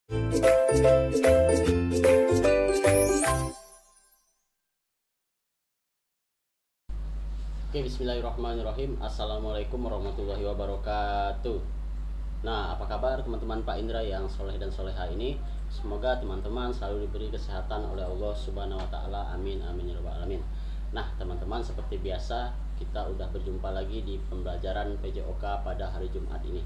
Oke, bismillahirrahmanirrahim. Assalamualaikum warahmatullahi wabarakatuh. Nah, apa kabar teman-teman Pak Indra yang soleh dan soleha ini? Semoga teman-teman selalu diberi kesehatan oleh Allah Subhanahu wa Ta'ala. Amin, amin ya rabbal alamin. Nah, teman-teman, seperti biasa, kita udah berjumpa lagi di pembelajaran PJOK pada hari Jumat ini.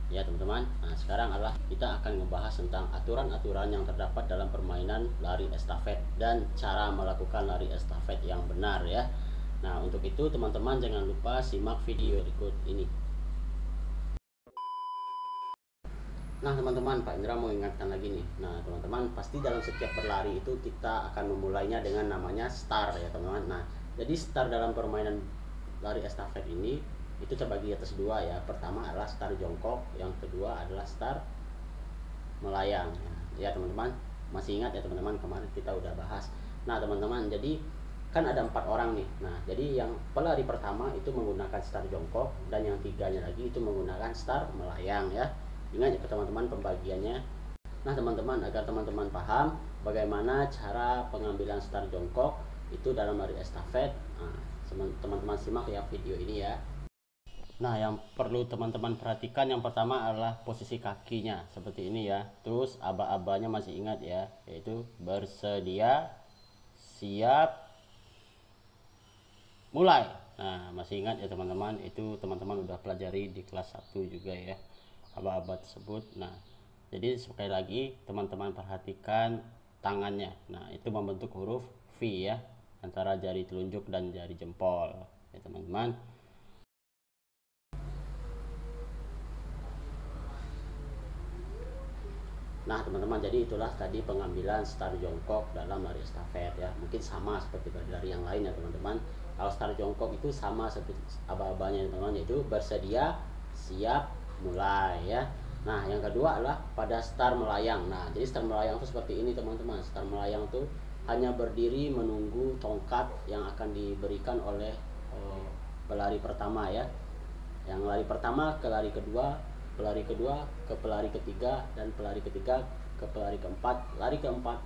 Ya, teman-teman. Nah, sekarang adalah kita akan membahas tentang aturan-aturan yang terdapat dalam permainan lari estafet dan cara melakukan lari estafet yang benar ya. Nah, untuk itu teman-teman jangan lupa simak video berikut ini. Nah, teman-teman, Pak Indra mau ingatkan lagi nih. Nah, teman-teman, pasti dalam setiap berlari itu kita akan memulainya dengan namanya start ya, teman-teman. Nah, jadi start dalam permainan lari estafet ini itu terbagi atas dua ya. Pertama adalah start jongkok, yang kedua adalah start melayang. Ya, teman-teman, masih ingat ya teman-teman, kemarin kita udah bahas. Nah, teman-teman, jadi kan ada 4 orang nih. Nah, jadi yang pelari pertama itu menggunakan start jongkok dan yang tiganya lagi itu menggunakan start melayang ya. Ingat ya teman-teman pembagiannya. Nah, teman-teman, agar teman-teman paham bagaimana cara pengambilan start jongkok itu dalam lari estafet. Nah, teman-teman simak ya video ini ya. Nah, yang perlu teman-teman perhatikan yang pertama adalah posisi kakinya seperti ini ya. Terus aba-abanya masih ingat ya, yaitu bersedia, siap, mulai. Nah, masih ingat ya teman-teman, itu teman-teman udah pelajari di kelas 1 juga ya, aba-aba tersebut. Nah, jadi sekali lagi teman-teman perhatikan tangannya. Nah, itu membentuk huruf V ya, antara jari telunjuk dan jari jempol ya teman-teman. Nah, teman-teman, jadi itulah tadi pengambilan start jongkok dalam lari estafet ya. Mungkin sama seperti lari yang lain ya teman-teman. Kalau start jongkok itu sama seperti aba-abanya teman-teman, yaitu bersedia, siap, mulai ya. Nah, yang kedua adalah pada start melayang. Nah, jadi start melayang itu seperti ini teman-teman. Start melayang itu hanya berdiri menunggu tongkat yang akan diberikan oleh pelari pertama ya. Yang lari pertama ke lari kedua, pelari kedua ke pelari ketiga, dan pelari ketiga ke pelari keempat, lari keempat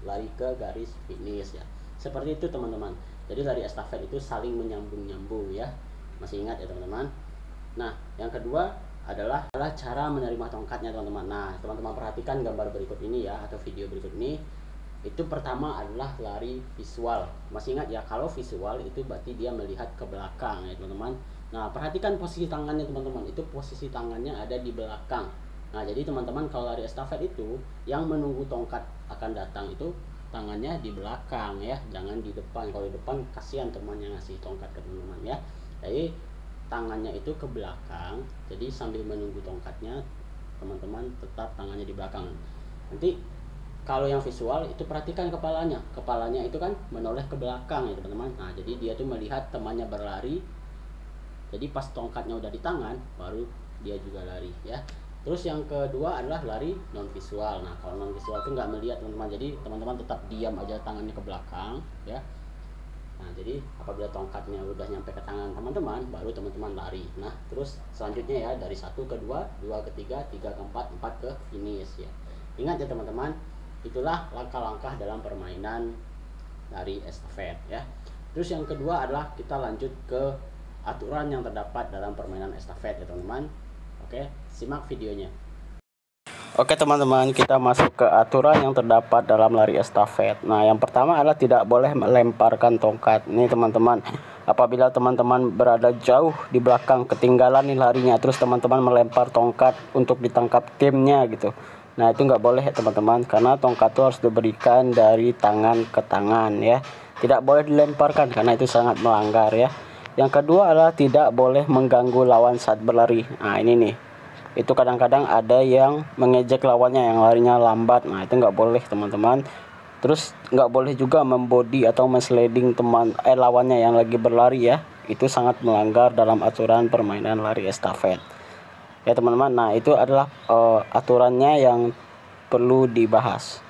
lari ke garis finish ya. Seperti itu teman-teman. Jadi lari estafet itu saling menyambung-nyambung ya. Masih ingat ya teman-teman. Nah, yang kedua adalah cara menerima tongkatnya teman-teman. Nah, teman-teman perhatikan gambar berikut ini ya, atau video berikut ini. Itu pertama adalah lari visual. Masih ingat ya, kalau visual itu berarti dia melihat ke belakang ya teman-teman. Nah, perhatikan posisi tangannya teman-teman. Itu posisi tangannya ada di belakang. Nah, jadi teman-teman kalau lari estafet itu yang menunggu tongkat akan datang itu tangannya di belakang ya, jangan di depan. Kalau di depan kasihan teman yang ngasih tongkat ke teman-teman ya. Jadi tangannya itu ke belakang. Jadi sambil menunggu tongkatnya teman-teman tetap tangannya di belakang. Nanti kalau yang visual itu perhatikan kepalanya. Kepalanya itu kan menoleh ke belakang ya teman-teman. Nah, jadi dia tuh melihat temannya berlari. Jadi pas tongkatnya udah di tangan, baru dia juga lari ya. Terus yang kedua adalah lari non visual. Nah, kalau non visual itu nggak melihat teman-teman. Jadi teman-teman tetap diam aja, tangannya ke belakang ya. Nah, jadi apabila tongkatnya udah nyampe ke tangan teman-teman, baru teman-teman lari. Nah, terus selanjutnya ya dari 1 ke 2, 2 ke 3, 3 ke 4, 4 ke finish ya. Ingat ya teman-teman, itulah langkah-langkah dalam permainan lari estafet ya. Terus yang kedua adalah kita lanjut ke aturan yang terdapat dalam permainan estafet ya teman-teman. Oke, simak videonya. Oke teman-teman, kita masuk ke aturan yang terdapat dalam lari estafet. Nah, yang pertama adalah tidak boleh melemparkan tongkat. Nih teman-teman, apabila teman-teman berada jauh di belakang, ketinggalan nih larinya, terus teman-teman melempar tongkat untuk ditangkap timnya gitu. Nah, itu nggak boleh ya teman-teman, karena tongkat itu harus diberikan dari tangan ke tangan ya. Tidak boleh dilemparkan karena itu sangat melanggar ya. Yang kedua adalah tidak boleh mengganggu lawan saat berlari. Nah, ini nih, itu kadang-kadang ada yang mengejek lawannya yang larinya lambat. Nah, itu nggak boleh teman-teman. Terus nggak boleh juga membody atau sliding lawannya yang lagi berlari ya. Itu sangat melanggar dalam aturan permainan lari estafet ya teman-teman. Nah, itu adalah aturannya yang perlu dibahas.